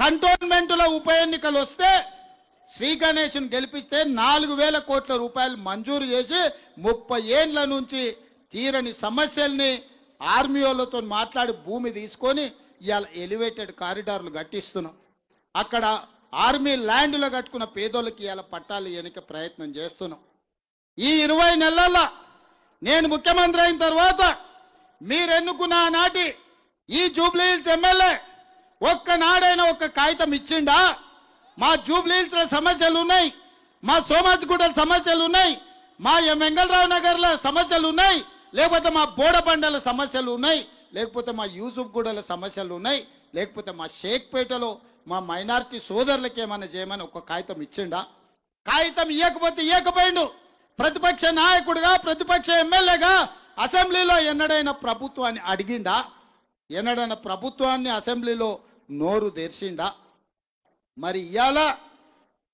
కంటోన్మెంట్లో ఉప ఎన్నికలు వస్తే శ్రీ గణేష్ను గెలిపిస్తే 4,000 కోట్ల రూపాయలు మంజూరు చేసి 30 ఏండ్ల నుంచి తీరని సమస్యల్ని ఆర్మీ వాళ్ళతో మాట్లాడి భూమి తీసుకొని ఇవాళ ఎలివేటెడ్ కారిడార్లు కట్టిస్తున్నాం. అక్కడ ఆర్మీ ల్యాండ్లో కట్టుకున్న పేదోళ్ళకి ఇవాళ పట్టాలు ఇవ్వడానికి ప్రయత్నం చేస్తున్నాం. ఈ 20 నెలల్లో నేను ముఖ్యమంత్రి అయిన తర్వాత మీరు ఎన్నుకున్న నాటి ఈ జూబ్లీహిల్స్ ఎమ్మెల్యే ఒక్కనాడైనా ఒక్క కాగితం ఇచ్చిండా? మా జూబ్లీహిల్స్లో సమస్యలు ఉన్నాయి, మా సోమాజిగూడల సమస్యలు ఉన్నాయి, మా వెంగళరావు నగర్ల సమస్యలు ఉన్నాయి, లేకపోతే మా బోడబండల సమస్యలు ఉన్నాయి, లేకపోతే మా యూసుఫ్గూడల సమస్యలు ఉన్నాయి, లేకపోతే మా షేక్పేటలో మా మైనారిటీ సోదరులకి ఏమైనా చేయమని ఒక కాగితం ఇచ్చిండా? కాగితం ఇవ్వకపోతే ఇవ్వకపోయిండు. ప్రతిపక్ష నాయకుడిగా ప్రతిపక్ష ఎమ్మెల్యేగా అసెంబ్లీలో ఎన్నడైనా ప్రభుత్వాన్ని అడిగిండా? ఎన్నడైనా ప్రభుత్వాన్ని అసెంబ్లీలో నోరు తెరిచిండా? మరి ఇవాళ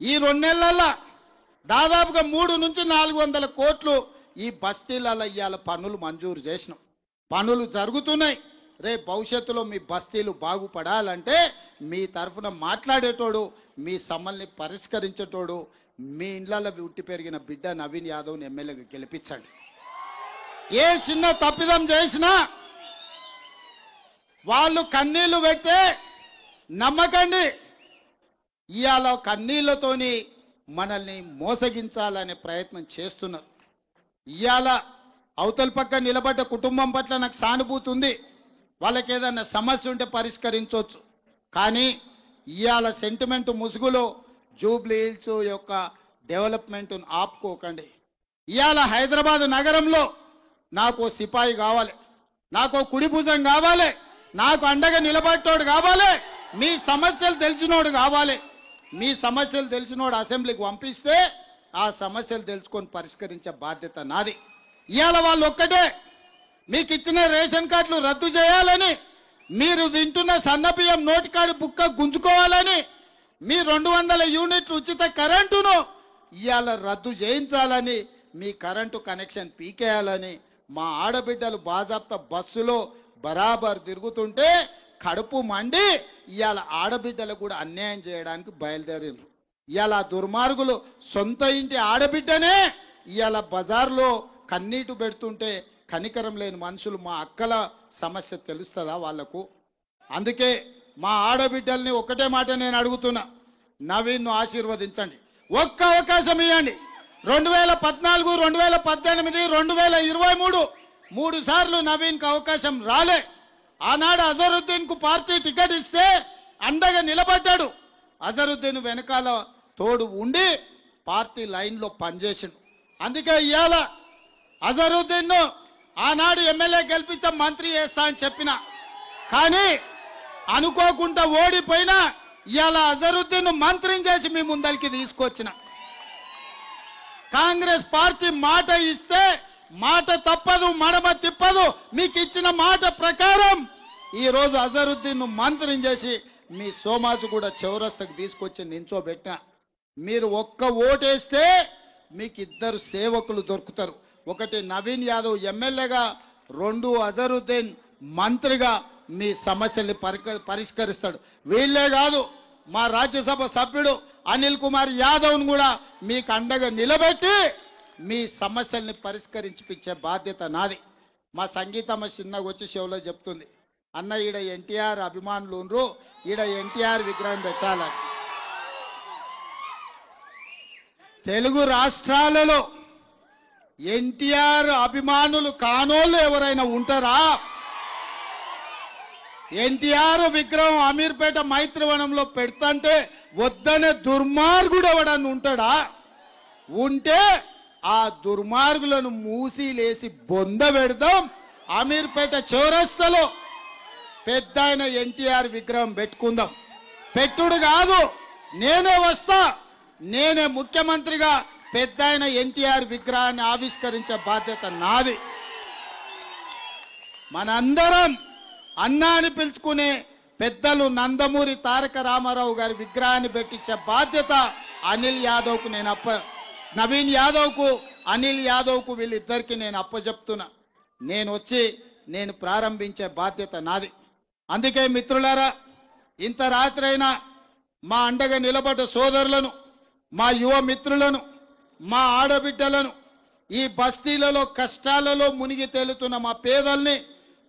ఈ 2 నెలల్లో దాదాపుగా 300 నుంచి 400 కోట్లు ఈ బస్తీలలో ఇవాళ పనులు మంజూరు చేసినాం. పనులు జరుగుతున్నాయి. రేపు భవిష్యత్తులో మీ బస్తీలు బాగుపడాలంటే మీ తరఫున మాట్లాడేటోడు, మీ సమస్యల్ని పరిష్కరించేటోడు, మీ ఇండ్లలో ఉట్టి పెరిగిన బిడ్డ నవీన్ యాదవ్ని ఎమ్మెల్యేగా గెలిపించండి. ఏ చిన్న తప్పిదం చేసినా వాళ్ళు కన్నీళ్లు పెడితే నమ్మకండి. ఇవాళ కన్నీళ్లతోని మనల్ని మోసగించాలనే ప్రయత్నం చేస్తున్నారు. ఇవాళ అవతల పక్క నిలబడ్డ కుటుంబం పట్ల నాకు సానుభూతి ఉంది. వాళ్ళకి ఏదైనా సమస్య ఉంటే పరిష్కరించవచ్చు. కానీ ఇవాళ సెంటిమెంట్ ముసుగులో జూబ్లీహిల్స్ యొక్క డెవలప్మెంట్ను ఆపుకోకండి. ఇవాళ హైదరాబాద్ నగరంలో నాకు సిపాయి కావాలి, నాకు కుడి భుజం కావాలి, నాకు అండగా నిలబట్టోడు కావాలి, మీ సమస్యలు తెలిసినోడు కావాలి. మీ సమస్యలు తెలిసినోడు అసెంబ్లీకి పంపిస్తే ఆ సమస్యలు తెలుసుకొని పరిష్కరించే బాధ్యత నాది. ఇవాళ వాళ్ళు ఒక్కటే మీకు ఇచ్చిన రేషన్ కార్డులు రద్దు చేయాలని, మీరు తింటున్న సన్నబియ్యం నోటికాడి బుక్క గుంజుకోవాలని, మీ 200 యూనిట్లు ఉచిత కరెంటును ఇవాళ రద్దు చేయించాలని, మీ కరెంటు కనెక్షన్ పీకేయాలని, మా ఆడబిడ్డలు బాజాప్తా బస్సులో బరాబర్ తిరుగుతుంటే కడుపు మండి ఇవాళ ఆడబిడ్డలు కూడా అన్యాయం చేయడానికి బయలుదేరారు. ఇవాళ దుర్మార్గులు సొంత ఇంటి ఆడబిడ్డనే ఇవాళ బజార్లో కన్నీటు పెడుతుంటే కనికరం లేని మనుషులు మా అక్కల సమస్య తెలుస్తుందా వాళ్లకు? అందుకే మా ఆడబిడ్డల్ని ఒకటే మాట నేను అడుగుతున్నా, నవీన్ను ఆశీర్వదించండి, ఒక్క అవకాశం ఇవ్వండి. 2014, 2018, 2023 3 సార్లు నవీన్కు అవకాశం రాలే. ఆనాడు అజరుద్దీన్ కు పార్టీ టికెట్ ఇస్తే అండగా నిలబడ్డాడు. అజరుద్దీన్ వెనకాల తోడు ఉండి పార్టీ లైన్లో పనిచేసిండు. అందుకే ఇవాళ అజరుద్దీన్ ఆనాడు ఎమ్మెల్యే గెలిపిస్తే మంత్రి చేస్తా అని చెప్పిన, కానీ అనుకోకుండా ఓడిపోయినా ఇవాళ అజరుద్దీన్ మంత్రిని చేసి మీ ముందరికి తీసుకొచ్చిన. కాంగ్రెస్ పార్టీ మాట ఇస్తే మాట తప్పదు, మడమ తిప్పదు. మీకు ఇచ్చిన మాట ప్రకారం ఈ రోజు అజరుద్దీన్ మంత్రిని చేసి మీ సోమాజిగూడ చౌరస్తకు తీసుకొచ్చి నించోబెట్టిన. మీరు ఒక్క ఓటేస్తే మీకు 2 సేవకులు దొరుకుతారు. ఒకటి నవీన్ యాదవ్ ఎమ్మెల్యేగా, 2 అజరుద్దీన్ మంత్రిగా మీ సమస్యల్ని పరిష్కరిస్తాడు. వీళ్ళే కాదు, మా రాజ్యసభ సభ్యుడు అనిల్ కుమార్ యాదవ్ను కూడా మీకు అండగా నిలబెట్టి మీ సమస్యల్ని పరిష్కరించిపించే బాధ్యత నాది. మా సంగీతమ్మ చిన్నగా వచ్చి షోలో చెప్తుంది, అన్న ఈడ ఎన్టీఆర్ అభిమానులు ఉండ్రు, ఈడ ఎన్టీఆర్ విగ్రహం పెట్టాలని. తెలుగు రాష్ట్రాలలో ఎన్టీఆర్ అభిమానులు కానోళ్ళు ఎవరైనా ఉంటారా? ఎన్టీఆర్ విగ్రహం అమీర్పేట మైత్రివనంలో పెడతంటే వద్దనే దుర్మార్గుడు ఎవడన్నా ఉంటాడా? ఉంటే ఆ దుర్మార్గులను మూసిలేసి బొంద పెడదాం. అమీర్పేట చౌరస్తలో పెద్ద ఆయన ఎన్టీఆర్ విగ్రహం పెట్టుకుందాం. పెట్టుడు కాదు, నేనే వస్తా, నేనే ముఖ్యమంత్రిగా పెద్ద ఆయన ఎన్టీఆర్ విగ్రహాన్ని ఆవిష్కరించే బాధ్యత నాది. మనందరం అన్నా అని పిలుచుకునే పెద్దలు నందమూరి తారక రామారావు గారి విగ్రహాన్ని పెట్టించే బాధ్యత అనిల్ యాదవ్కు నవీన్ యాదవ్కు, అనిల్ యాదవ్కు వీళ్ళిద్దరికి నేను అప్పచెప్తున్నా. నేను ప్రారంభించే బాధ్యత నాది. అందుకే మిత్రులారా, ఇంత రాత్రైనా మా అండగా నిలబడ్డ సోదరులను, మా యువ మిత్రులను, మా ఆడబిడ్డలను, ఈ బస్తీలలో కష్టాలలో మునిగి తేలుతున్న మా పేదల్ని,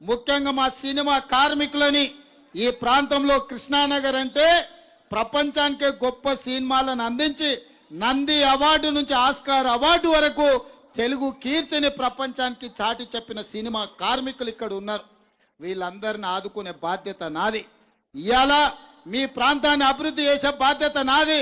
ముఖ్యంగా మా సినిమా కార్మికులని, ఈ ప్రాంతంలో కృష్ణానగర్ అంటే ప్రపంచానికే గొప్ప సినిమాలను అందించి నంది అవార్డు నుంచి ఆస్కార్ అవార్డు వరకు తెలుగు కీర్తిని ప్రపంచానికి చాటి చెప్పిన సినిమా కార్మికులు ఇక్కడ ఉన్నారు. వీళ్ళందరిని ఆదుకునే బాధ్యత నాది. ఇవాళ మీ ప్రాంతాన్ని అభివృద్ధి చేసే బాధ్యత నాది.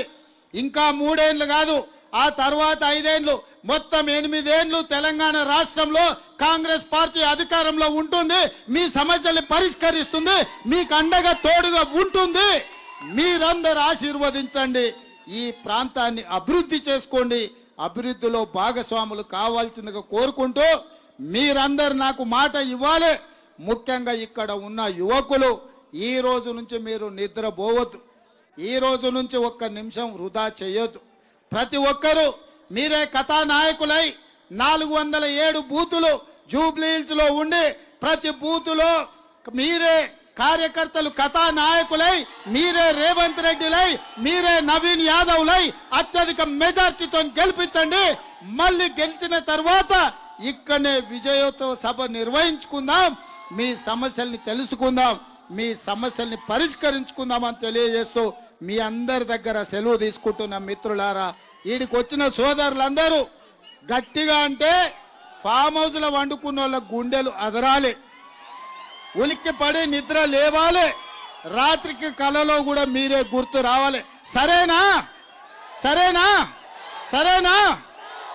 ఇంకా 3 ఏళ్లు కాదు, ఆ తర్వాత 5 ఏళ్లు, మొత్తం 8 ఏళ్లు తెలంగాణ రాష్ట్రంలో కాంగ్రెస్ పార్టీ అధికారంలో ఉంటుంది. మీ సమస్యల్ని పరిష్కరిస్తుంది, మీకు అండగా తోడుగా ఉంటుంది. మీరందరూ ఆశీర్వదించండి, ఈ ప్రాంతాన్ని అభివృద్ధి చేసుకోండి, అభివృద్ధిలో భాగస్వాములు కావాల్సిందిగా కోరుకుంటూ మీరందరూ నాకు మాట ఇవ్వాలి. ముఖ్యంగా ఇక్కడ ఉన్న యువకులు ఈ రోజు నుంచి మీరు నిద్రపోవద్దు. ఈ రోజు నుంచి ఒక్క నిమిషం వృధా చేయొద్దు. ప్రతి ఒక్కరూ మీరే కథానాయకులై 407 బూతులు జూబ్లీహిల్స్ లో ఉండి ప్రతి బూతులో మీరే కార్యకర్తలు కథానాయకులై, మీరే రేవంత్ రెడ్డిలై, మీరే నవీన్ యాదవ్లై అత్యధిక మెజార్టీతో గెలిపించండి. మళ్ళీ గెలిచిన తర్వాత ఇక్కడనే విజయోత్సవ సభ నిర్వహించుకుందాం, మీ సమస్యల్ని తెలుసుకుందాం, మీ సమస్యల్ని పరిష్కరించుకుందామని తెలియజేస్తూ మీ అందరి దగ్గర సెలవు తీసుకుంటున్న మిత్రులారా, వీడికి వచ్చిన సోదరులందరూ గట్టిగా అంటే ఫామ్ హౌస్ లో వండుకున్న వాళ్ళ గుండెలు అదరాలి, ఉలిక్కి పడి నిద్ర లేవాలి, రాత్రికి కలలో కూడా మీరే గుర్తు రావాలి. సరేనా? సరేనా? సరేనా?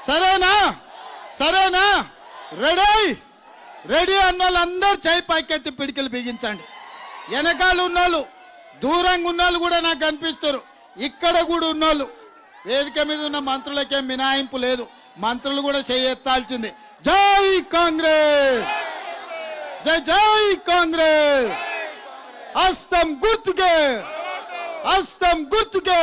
సరేనా? సరేనా? రెడీ? రెడీ అన్న వాళ్ళందరూ చేయి పైకెత్తి పిడికిలు బిగించండి. వెనకాల ఉన్నోళ్ళు, దూరంగా ఉన్నోళ్ళు కూడా నాకు కనిపిస్తారు. ఇక్కడ కూడా ఉన్నోళ్ళు, వేదిక మీద ఉన్న మంత్రులకేం మినాయింపు లేదు, మంత్రులు కూడా చేయెత్తాల్సింది. జై కాంగ్రెస్, జై జై కాంగ్రెస్, హస్తం గుర్తుకే, హస్తం గుర్తుకే.